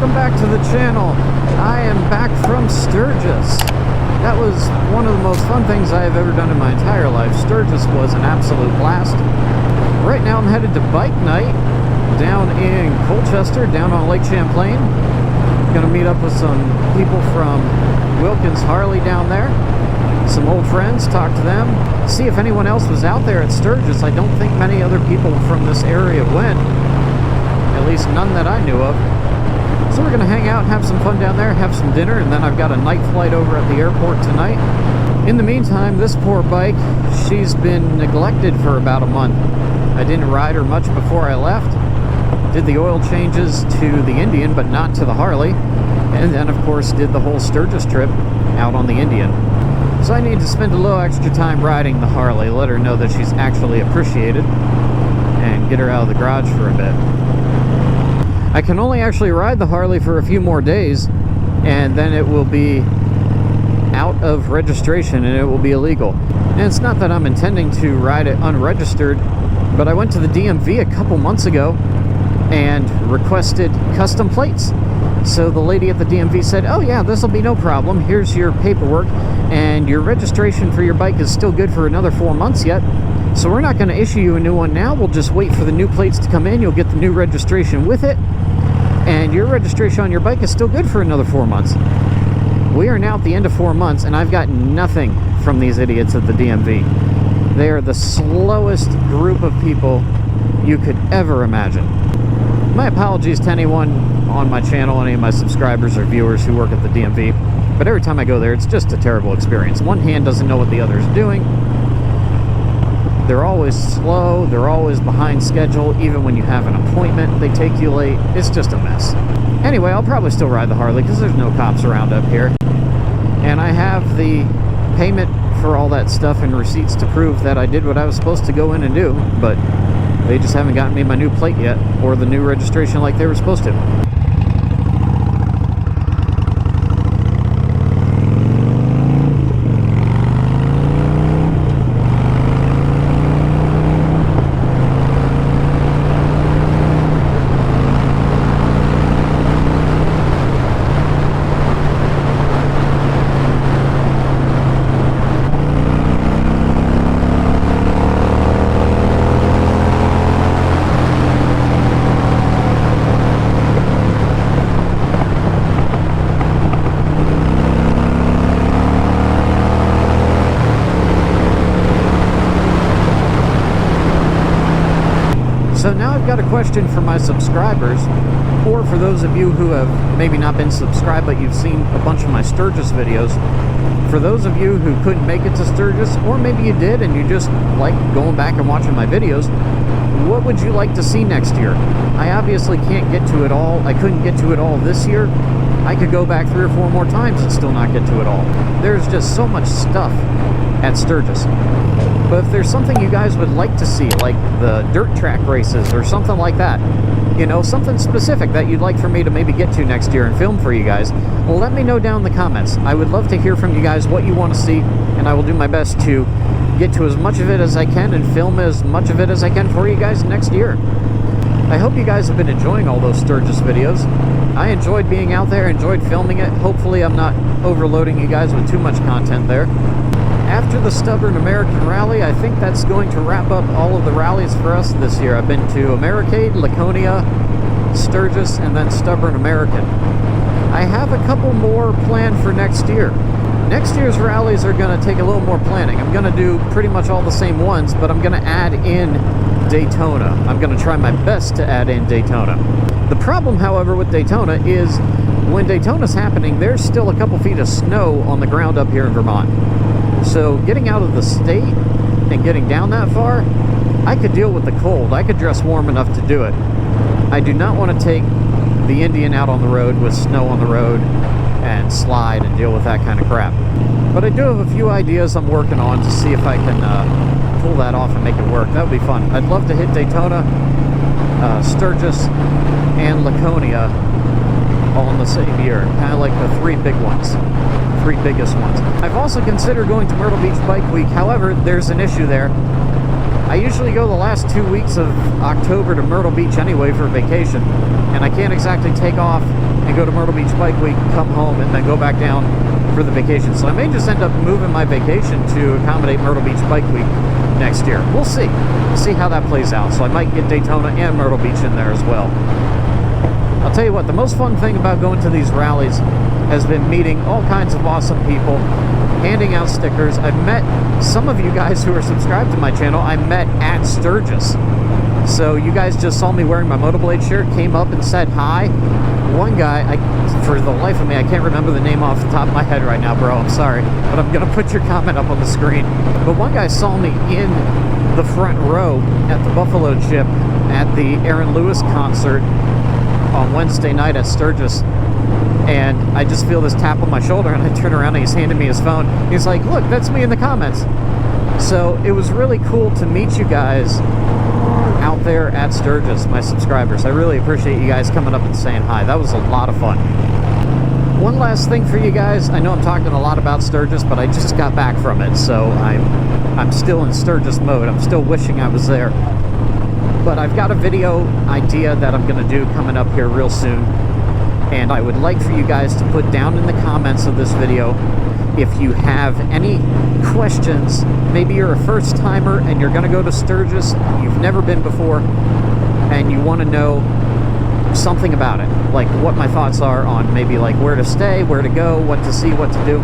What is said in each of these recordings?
welcome back to the channel. I am back from Sturgis. That was one of the most fun things I have ever done in my entire life. Sturgis was an absolute blast. Right now I'm headed to bike night down in Colchester, down on Lake Champlain. Gonna meet up with some people from Wilkins Harley down there. Some old friends, talk to them, see if anyone else was out there at Sturgis. I don't think many other people from this area went. At least none that I knew of. So we're gonna hang out and have some fun down there, have some dinner, and then I've got a night flight over at the airport tonight. In the meantime, this poor bike, she's been neglected for about a month. I didn't ride her much before I left. Did the oil changes to the Indian, but not to the Harley. And then, of course, did the whole Sturgis trip out on the Indian. So I need to spend a little extra time riding the Harley, let her know that she's actually appreciated, and get her out of the garage for a bit. I can only actually ride the Harley for a few more days, and then it will be out of registration and it will be illegal. And it's not that I'm intending to ride it unregistered, but I went to the DMV a couple months ago and requested custom plates. So the lady at the DMV said, oh yeah, this will be no problem. Here's your paperwork, and your registration for your bike is still good for another 4 months yet. So we're not going to issue you a new one now. We'll just wait for the new plates to come in. You'll get the new registration with it, and your registration on your bike is still good for another 4 months. We are now at the end of 4 months, and I've got nothing from these idiots at the DMV. They are the slowest group of people you could ever imagine. My apologies to anyone on my channel, any of my subscribers or viewers who work at the DMV, but every time I go there, it's just a terrible experience. One hand doesn't know what the other is doing. They're always slow, they're always behind schedule. Even when you have an appointment, they take you late. It's just a mess. Anyway, I'll probably still ride the Harley because there's no cops around up here. And I have the payment for all that stuff and receipts to prove that I did what I was supposed to go in and do, but they just haven't gotten me my new plate yet, or the new registration like they were supposed to. So now I've got a question for my subscribers, or for those of you who have maybe not been subscribed but you've seen a bunch of my Sturgis videos. For those of you who couldn't make it to Sturgis, or maybe you did and you just like going back and watching my videos, what would you like to see next year? I obviously can't get to it all. I couldn't get to it all this year. I could go back 3 or 4 more times and still not get to it all. There's just so much stuff at Sturgis. But if there's something you guys would like to see, like the dirt track races or something like that, you know, something specific that you'd like for me to maybe get to next year and film for you guys, well, let me know down in the comments. I would love to hear from you guys what you want to see, and I will do my best to get to as much of it as I can and film as much of it as I can for you guys next year. I hope you guys have been enjoying all those Sturgis videos. I enjoyed being out there, enjoyed filming it. Hopefully I'm not overloading you guys with too much content there. After the Stubborn American Rally, I think that's going to wrap up all of the rallies for us this year. I've been to Americade, Laconia, Sturgis, and then Stubborn American. I have a couple more planned for next year. Next year's rallies are going to take a little more planning. I'm going to do pretty much all the same ones, but I'm going to add in Daytona. I'm going to try my best to add in Daytona. The problem, however, with Daytona is when Daytona's happening, there's still a couple feet of snow on the ground up here in Vermont. So getting out of the state and getting down that far, I could deal with the cold. I could dress warm enough to do it. I do not want to take the Indian out on the road with snow on the road and slide and deal with that kind of crap. But I do have a few ideas I'm working on to see if I can pull that off and make it work. That would be fun. I'd love to hit Daytona, Sturgis, and Laconia all in the same year. Kind of like the 3 big ones. 3 biggest ones. I've also considered going to Myrtle Beach Bike Week. However, there's an issue there. I I usually go the last 2 weeks of October to Myrtle Beach anyway for vacation, and I can't exactly take off and go to Myrtle Beach Bike Week, come home, and then go back down for the vacation. So I may just end up moving my vacation to accommodate Myrtle Beach Bike Week next year. We'll see. We'll see how that plays out. So I might get Daytona and Myrtle Beach in there as well. I'll tell you what, the most fun thing about going to these rallies has been meeting all kinds of awesome people, handing out stickers. I've met some of you guys who are subscribed to my channel. I met at Sturgis. So you guys just saw me wearing my Motoblade shirt, came up and said hi. One guy, for the life of me, I can't remember the name off the top of my head right now, bro. I'm sorry. But I'm going to put your comment up on the screen. But one guy saw me in the front row at the Buffalo Chip at the Aaron Lewis concert on Wednesday night at Sturgis. And I just feel this tap on my shoulder, and I turn around and he's handing me his phone. He's like, look, that's me in the comments. So it was really cool to meet you guys out there at Sturgis, my subscribers. I really appreciate you guys coming up and saying hi. That was a lot of fun. One last thing for you guys. I know I'm talking a lot about Sturgis, but I just got back from it, so I'm still in Sturgis mode. I'm still wishing I was there. But I've got a video idea that I'm going to do coming up here real soon. And I would like for you guys to put down in the comments of this video if you have any questions. Maybe you're a first timer and you're going to go to Sturgis, you've never been before, and you want to know something about it, like what my thoughts are on maybe like where to stay, where to go, what to see, what to do.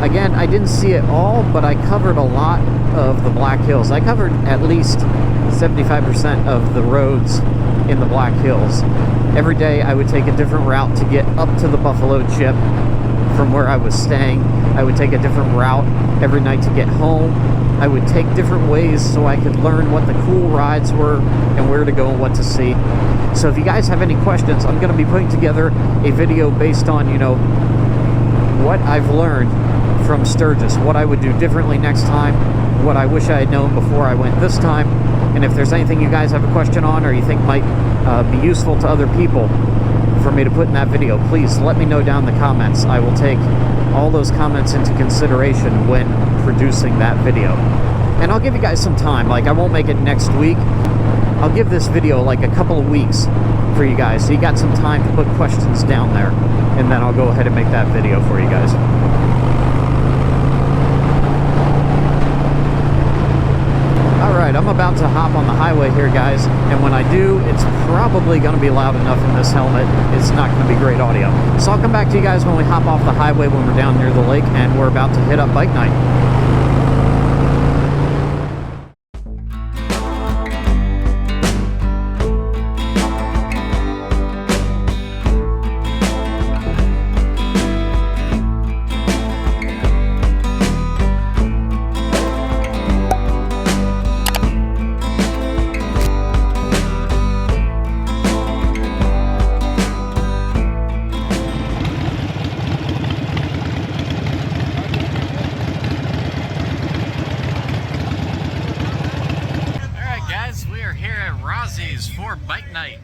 Again, I didn't see it all, but I covered a lot of the Black Hills. I covered at least 75% of the roads in the Black Hills. Every day I would take a different route to get up to the Buffalo Chip from where I was staying. I would take a different route every night to get home. I would take different ways so I could learn what the cool rides were and where to go and what to see. So if you guys have any questions, I'm going to be putting together a video based on, you know, what I've learned from Sturgis, what I would do differently next time, what I wish I had known before I went this time. And if there's anything you guys have a question on or you think might be useful to other people for me to put in that video, please let me know down in the comments. I will take all those comments into consideration when producing that video. And I'll give you guys some time. Like, I won't make it next week. I'll give this video like a couple of weeks for you guys, so you got some time to put questions down there, and then I'll go ahead and make that video for you guys. Alright, I'm about to hop on the highway here, guys, and when I do, it's probably going to be loud enough in this helmet. It's not going to be great audio. So I'll come back to you guys when we hop off the highway when we're down near the lake and we're about to hit up bike night. For bike night.